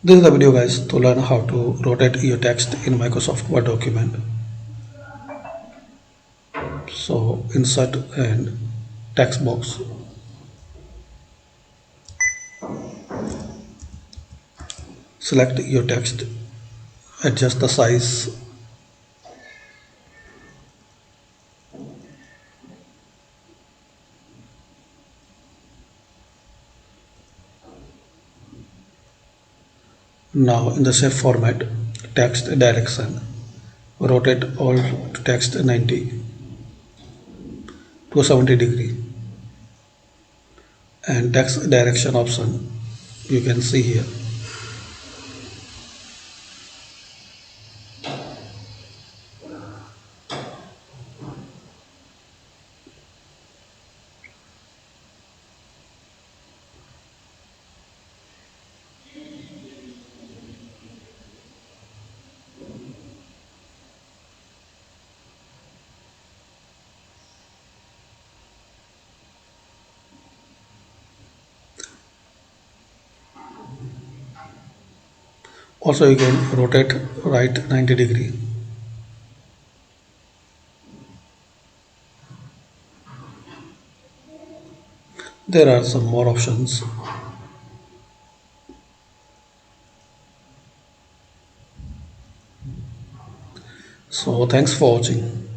This is the video guys to learn how to rotate your text in Microsoft Word document. So insert and text box. Select your text, adjust the size. Now in the shape format, text direction. Rotate all to text 90 to 70 degree and text direction option you can see here. Also you can rotate right 90 degree. There are some more options. So thanks for watching.